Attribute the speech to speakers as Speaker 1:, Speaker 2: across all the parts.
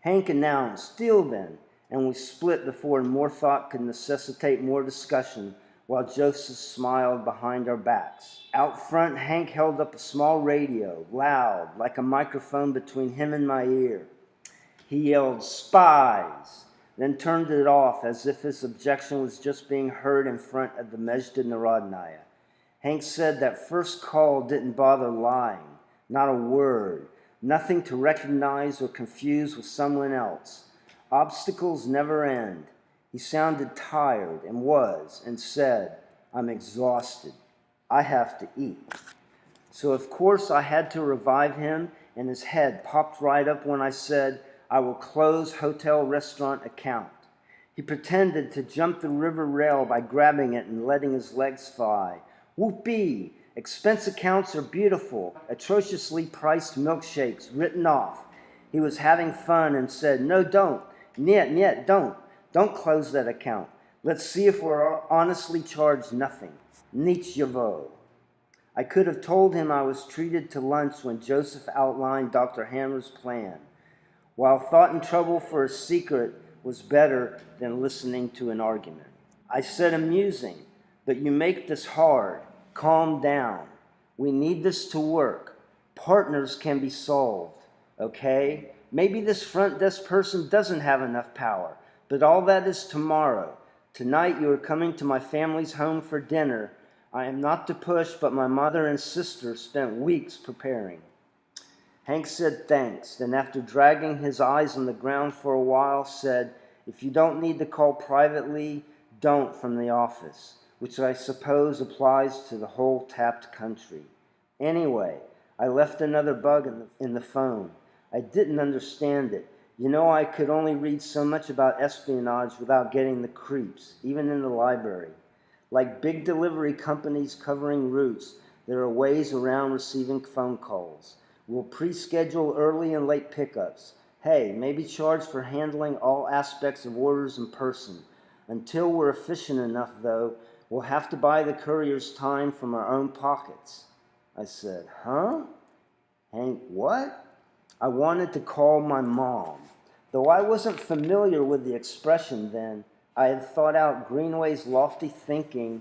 Speaker 1: Hank announced, "Deal then," and we split before more thought could necessitate more discussion, while Joseph smiled behind our backs. Out front, Hank held up a small radio, loud, like a microphone between him and my ear. He yelled, "Spies!" then turned it off as if his objection was just being heard in front of the Mejda Narodnaya. Hank said that first call didn't bother lying, not a word, nothing to recognize or confuse with someone else. Obstacles never end. He sounded tired and said, "I'm exhausted. I have to eat." So of course I had to revive him, and his head popped right up when I said, "I will close hotel restaurant account." He pretended to jump the river rail by grabbing it and letting his legs fly. Whoopee! Expense accounts are beautiful. Atrociously priced milkshakes written off. He was having fun and said, "No, don't. Niet, don't. Don't close that account. Let's see if we're honestly charged nothing. Nichevo." I could have told him I was treated to lunch when Joseph outlined Dr. Hammer's plan. While thought and trouble for a secret was better than listening to an argument. I said, "Amusing, but you make this hard. Calm down. We need this to work. Partners can be solved, okay? Maybe this front desk person doesn't have enough power, but all that is tomorrow. Tonight you are coming to my family's home for dinner. I am not to push, but my mother and sister spent weeks preparing." Hank said thanks, then after dragging his eyes on the ground for a while, said, "If you don't need to call privately, don't from the office," which I suppose applies to the whole tapped country. Anyway, I left another bug in the phone. I didn't understand it. You know, I could only read so much about espionage without getting the creeps, even in the library. Like big delivery companies covering routes, there are ways around receiving phone calls. We'll pre-schedule early and late pickups. Hey, maybe charge for handling all aspects of orders in person. Until we're efficient enough, though, we'll have to buy the courier's time from our own pockets. I said, "Huh?" Hank, "What?" I wanted to call my mom. Though I wasn't familiar with the expression then, I had thought out Greenway's lofty thinking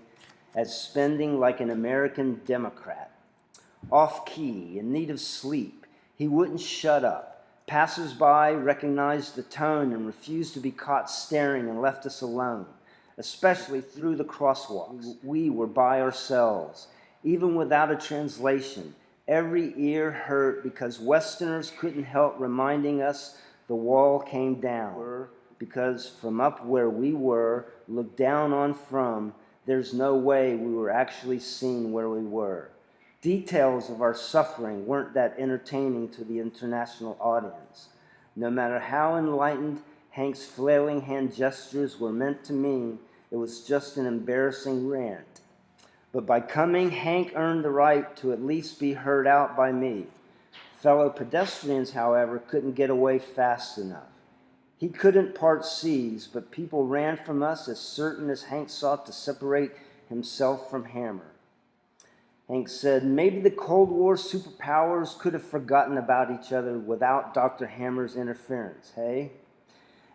Speaker 1: as spending like an American Democrat. Off-key, in need of sleep, he wouldn't shut up. Passers-by recognized the tone and refused to be caught staring and left us alone, especially through the crosswalks. We were by ourselves. Even without a translation, every ear hurt because Westerners couldn't help reminding us the wall came down. Because from up where we were, looked down on from, there's no way we were actually seen where we were. Details of our suffering weren't that entertaining to the international audience. No matter how enlightened Hank's flailing hand gestures were meant to mean, it was just an embarrassing rant. But by coming, Hank earned the right to at least be heard out by me. Fellow pedestrians, however, couldn't get away fast enough. He couldn't part seas, but people ran from us as certain as Hank sought to separate himself from Hammer. Hank said, "Maybe the Cold War superpowers could have forgotten about each other without Dr. Hammer's interference, hey?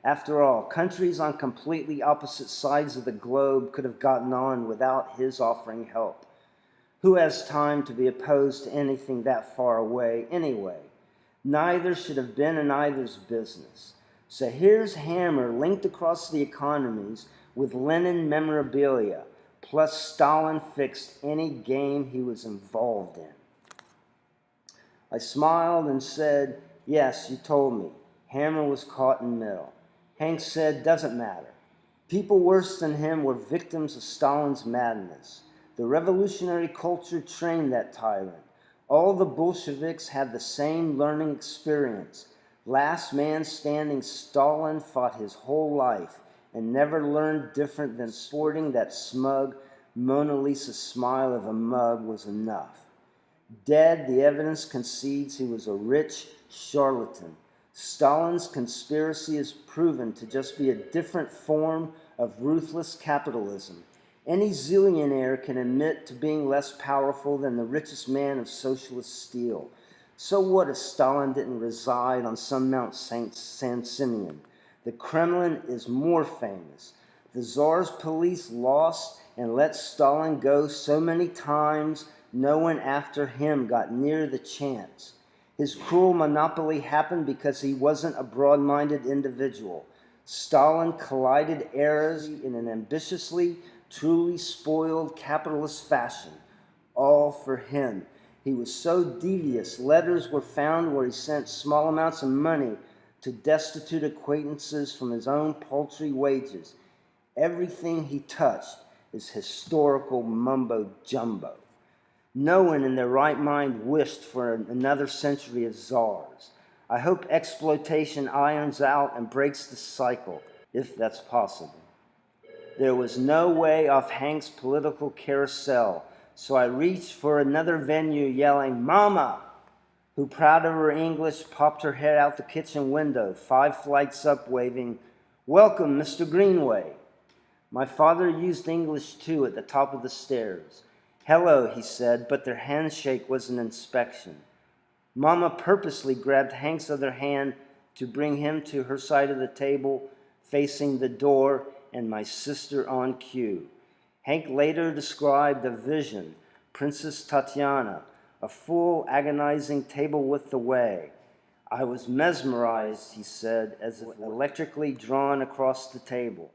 Speaker 1: After all, countries on completely opposite sides of the globe could have gotten on without his offering help. Who has time to be opposed to anything that far away anyway? Neither should have been in either's business. So here's Hammer linked across the economies with Lenin memorabilia, plus Stalin fixed any game he was involved in." I smiled and said, "Yes, you told me. Hammer was caught in the middle." Hank said, "Doesn't matter. People worse than him were victims of Stalin's madness. The revolutionary culture trained that tyrant. All the Bolsheviks had the same learning experience. Last man standing, Stalin fought his whole life and never learned different than sporting that smug Mona Lisa smile of a mug was enough. Dead, the evidence concedes he was a rich charlatan. Stalin's conspiracy is proven to just be a different form of ruthless capitalism. Any zillionaire can admit to being less powerful than the richest man of socialist steel. So what if Stalin didn't reside on some Mount San Simeon? The Kremlin is more famous. The Tsar's police lost and let Stalin go so many times, no one after him got near the chance. His cruel monopoly happened because he wasn't a broad-minded individual. Stalin collided eras in an ambitiously, truly spoiled capitalist fashion. All for him. He was so devious, letters were found where he sent small amounts of money to destitute acquaintances from his own paltry wages. Everything he touched is historical mumbo-jumbo. No one in their right mind wished for another century of czars. I hope exploitation irons out and breaks the cycle, if that's possible. There was no way off Hank's political carousel, so I reached for another venue yelling, "Mama!" Who, proud of her English, popped her head out the kitchen window, 5 flights up, waving, "Welcome, Mr. Greenway." My father used English too at the top of the stairs. "Hello," he said, but their handshake was an inspection. Mama purposely grabbed Hank's other hand to bring him to her side of the table, facing the door, and my sister on cue. Hank later described a vision, Princess Tatiana, a full, agonizing table width away. I was mesmerized, he said, as if electrically drawn across the table.